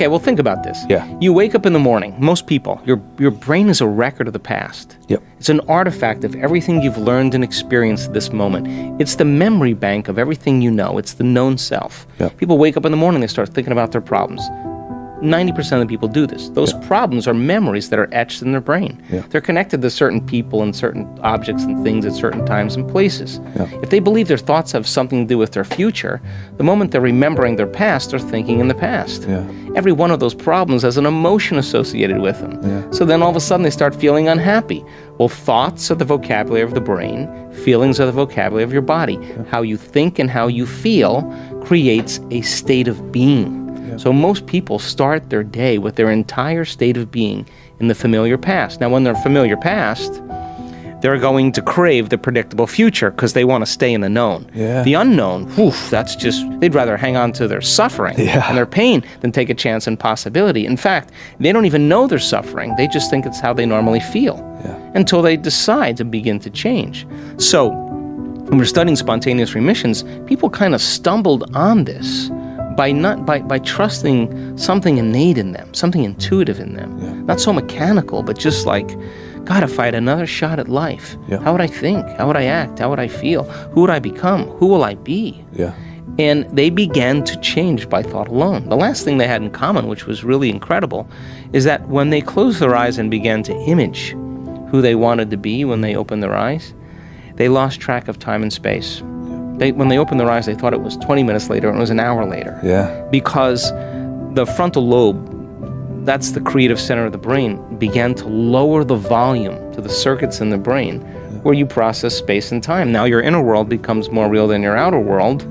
Okay, well, think about this. Yeah. You wake up in the morning, most people, your brain is a record of the past. Yep. It's an artifact of everything you've learned and experienced at this moment. It's the memory bank of everything you know. It's the known self. Yep. People wake up in the morning, they start thinking about their problems. 90% of the people do this. Those problems are memories that are etched in their brain. Yeah. They're connected to certain people and certain objects and things at certain times and places. Yeah. If they believe their thoughts have something to do with their future, the moment they're remembering their past, they're thinking in the past. Yeah. Every one of those problems has an emotion associated with them. Yeah. So then all of a sudden they start feeling unhappy. Well, thoughts are the vocabulary of the brain. Feelings are the vocabulary of your body. Yeah. How you think and how you feel creates a state of being. So most people start their day with their entire state of being in the familiar past. Now, when they're familiar past, they're going to crave the predictable future because they want to stay in the known. Yeah. The unknown, that's just, they'd rather hang on to their suffering and their pain than take a chance in possibility. In fact, they don't even know they're suffering. They just think it's how they normally feel until they decide to begin to change. So when we're studying spontaneous remissions, people kind of stumbled on this by trusting something innate in them, something intuitive in them. Not so mechanical, but just like, God, if I had another shot at life, how would I think? How would I act? How would I feel? Who would I become? Who will I be? And they began to change by thought alone. The last thing they had in common, which was really incredible, is that when they closed their eyes and began to image who they wanted to be when they opened their eyes, they lost track of time and space. When they opened their eyes, they thought it was 20 minutes later and it was an hour later. Because the frontal lobe, that's the creative center of the brain, began to lower the volume to the circuits in the brain where you process space and time. Now your inner world becomes more real than your outer world.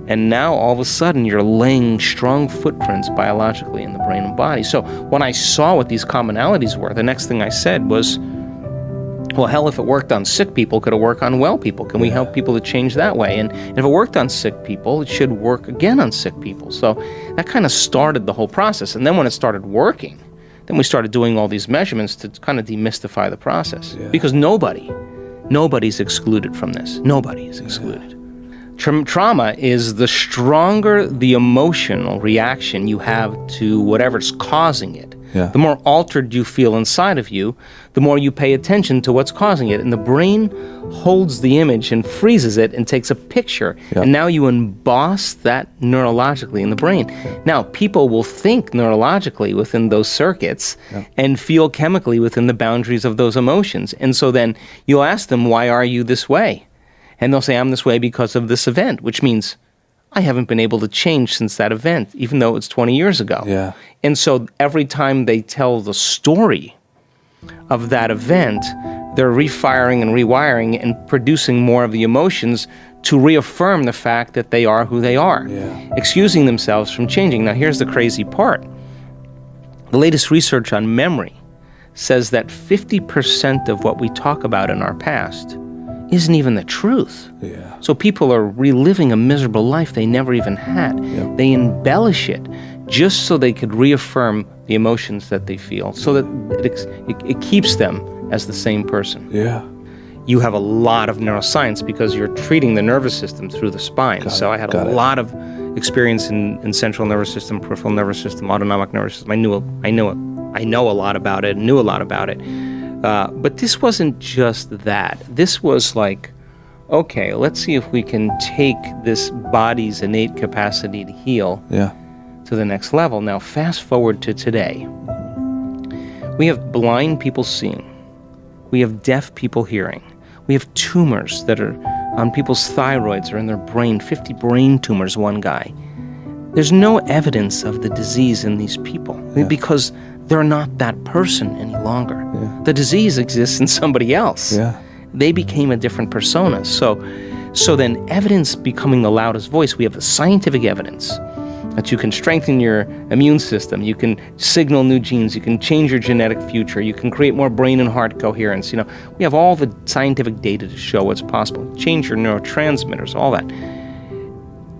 And now all of a sudden you're laying strong footprints biologically in the brain and body. So when I saw what these commonalities were, the next thing I said was, well, hell, if it worked on sick people, could it work on well people? Can we help people to change that way? And if it worked on sick people, it should work again on sick people. So that kind of started the whole process. And then when it started working, then we started doing all these measurements to kind of demystify the process. Because nobody's excluded from this. Nobody is excluded. Trauma is the stronger the emotional reaction you have to whatever's causing it. The more altered you feel inside of you, the more you pay attention to what's causing it. And the brain holds the image and freezes it and takes a picture. And now you emboss that neurologically in the brain. Now, people will think neurologically within those circuits and feel chemically within the boundaries of those emotions. And so then you'll ask them, why are you this way? And they'll say, I'm this way because of this event, which means I haven't been able to change since that event, even though it's 20 years ago. And so every time they tell the story of that event, they're refiring and rewiring and producing more of the emotions to reaffirm the fact that they are who they are, excusing themselves from changing. Now, here's the crazy part. The latest research on memory says that 50% of what we talk about in our past isn't even the truth. So people are reliving a miserable life they never even had. They embellish it just so they could reaffirm the emotions that they feel, so that it keeps them as the same person. You have a lot of neuroscience because you're treating the nervous system through the spine. So I had a lot of experience in central nervous system, peripheral nervous system, autonomic nervous system. I know a lot about it, knew a lot about it. But this wasn't just that. This was like, okay, let's see if we can take this body's innate capacity to heal to the next level. Now, fast forward to today. We have blind people seeing. We have deaf people hearing. We have tumors that are on people's thyroids or in their brain, 50 brain tumors, one guy. There's no evidence of the disease in these people because they're not that person any longer. The disease exists in somebody else. They became a different persona. So then evidence becoming the loudest voice, we have the scientific evidence that you can strengthen your immune system, you can signal new genes, you can change your genetic future, you can create more brain and heart coherence. We have all the scientific data to show what's possible. Change your neurotransmitters, all that.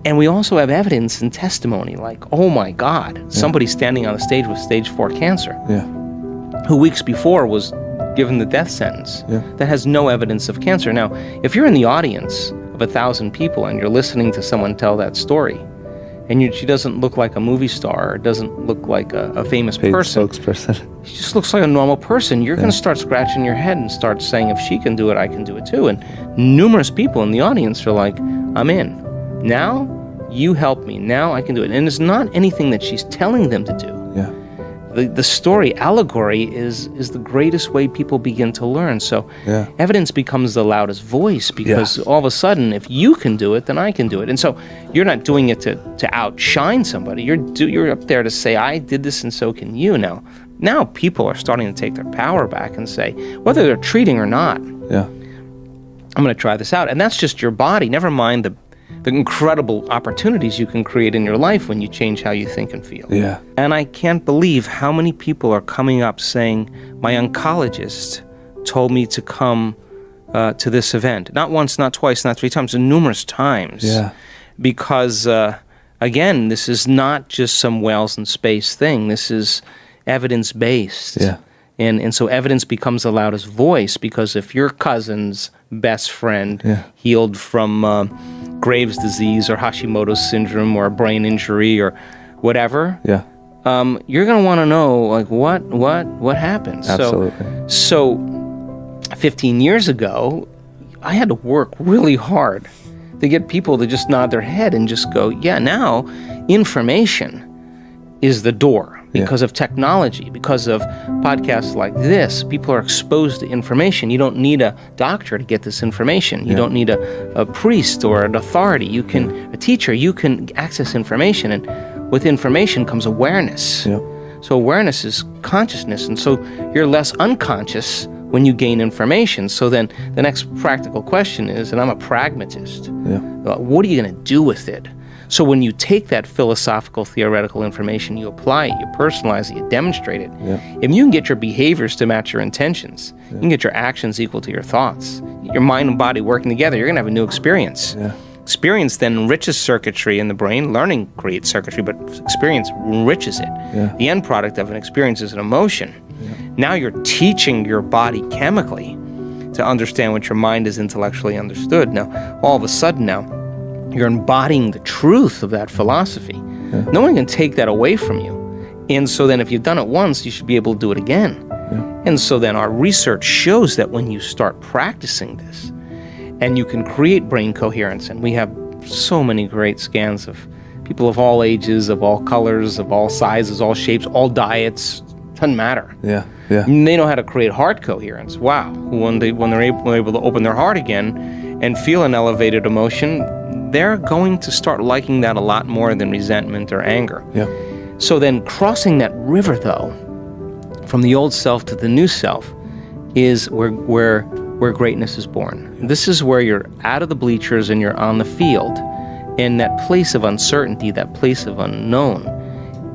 And we also have evidence and testimony like, oh my God, somebody standing on the stage with stage 4 cancer, who weeks before was given the death sentence, that has no evidence of cancer. Now, if you're in the audience of 1,000 people and you're listening to someone tell that story, And she doesn't look like a movie star, or doesn't look like a famous Paid person. spokesperson. She just looks like a normal person. You're going to start scratching your head and start saying, if she can do it, I can do it too. And numerous people in the audience are like, I'm in. Now you help me. Now I can do it. And it's not anything that she's telling them to do. Yeah. The story, allegory, is the greatest way people begin to learn. So evidence becomes the loudest voice, because all of a sudden, if you can do it, then I can do it. And so you're not doing it to outshine somebody. You're up there to say, I did this and so can you. Now people are starting to take their power back and say, whether they're treating or not, I'm going to try this out. And that's just your body. Never mind the incredible opportunities you can create in your life when you change how you think and feel. Yeah. And I can't believe how many people are coming up saying, my oncologist told me to come to this event. Not once, not twice, not 3 times, numerous times. Yeah. Because, again, this is not just some Whales in Space thing. This is evidence-based. Yeah. And so evidence becomes the loudest voice, because if your cousin's best friend healed from Graves' disease or Hashimoto's syndrome or a brain injury or whatever, you're going to want to know, like, what happened. Absolutely. So 15 years ago, I had to work really hard to get people to just nod their head and just go, yeah, now information is the door. Because of technology, because of podcasts like this, people are exposed to information. You don't need a doctor to get this information. You don't need a priest or an authority. You can, a teacher, you can access information. And with information comes awareness. So awareness is consciousness. And so you're less unconscious when you gain information. So then the next practical question is, and I'm a pragmatist, what are you going to do with it? So when you take that philosophical, theoretical information, you apply it, you personalize it, you demonstrate it. If you can get your behaviors to match your intentions, you can get your actions equal to your thoughts, your mind and body working together, you're going to have a new experience. Experience then enriches circuitry in the brain. Learning creates circuitry, but experience enriches it. The end product of an experience is an emotion. Now you're teaching your body chemically to understand what your mind has intellectually understood. Now, all of a sudden now, you're embodying the truth of that philosophy. No one can take that away from you. And so then if you've done it once, you should be able to do it again. And so then our research shows that when you start practicing this, and you can create brain coherence, and we have so many great scans of people of all ages, of all colors, of all sizes, all shapes, all diets, doesn't matter. They know how to create heart coherence. Wow. When they're able to open their heart again and feel an elevated emotion, they're going to start liking that a lot more than resentment or anger. So then crossing that river, though, from the old self to the new self, is where greatness is born. This is where you're out of the bleachers and you're on the field. And that place of uncertainty, that place of unknown,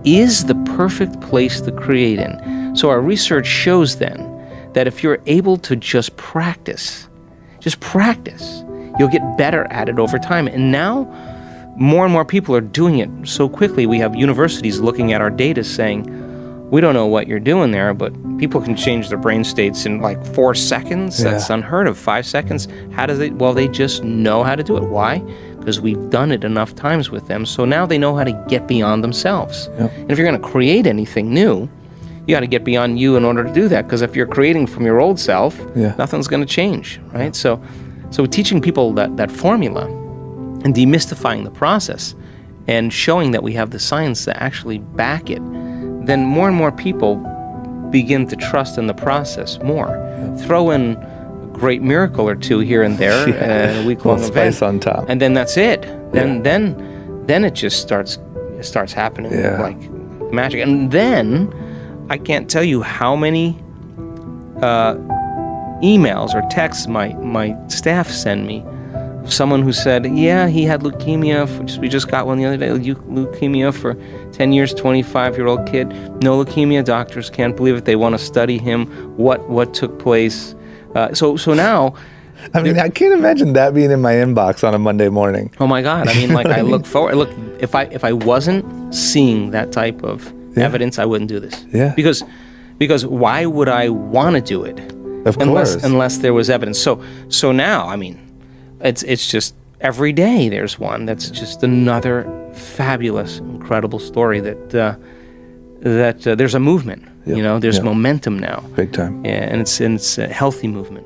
is the perfect place to create in. So our research shows then that if you're able to just practice, you'll get better at it over time. And now, more and more people are doing it so quickly. We have universities looking at our data saying, we don't know what you're doing there, but people can change their brain states in like 4 seconds. That's unheard of. 5 seconds. How does it? Well, they just know how to do it. Why? Because we've done it enough times with them. So now they know how to get beyond themselves. And if you're going to create anything new, you got to get beyond you in order to do that. Because if you're creating from your old self, nothing's going to change, right? So teaching people that formula and demystifying the process and showing that we have the science to actually back it, then more and more people begin to trust in the process more. Throw in a great miracle or two here and there, a week-long event, spice on top, and then that's it. Then it just starts happening like magic. And then I can't tell you how many emails or texts my staff send me of someone who said, yeah, he had leukemia. We just got one the other day, leukemia for 10 years, 25-year-old kid. No leukemia, doctors can't believe it. They want to study him, what took place. So now... I mean, I can't imagine that being in my inbox on a Monday morning. Oh my God. I mean, like I look forward. Look, if I wasn't seeing that type of evidence, I wouldn't do this. Because why would I want to do it? Of course. Unless there was evidence. So now, I mean, it's just every day there's one that's just another fabulous, incredible story that there's a movement. There's momentum now. Big time. Yeah, and it's a healthy movement.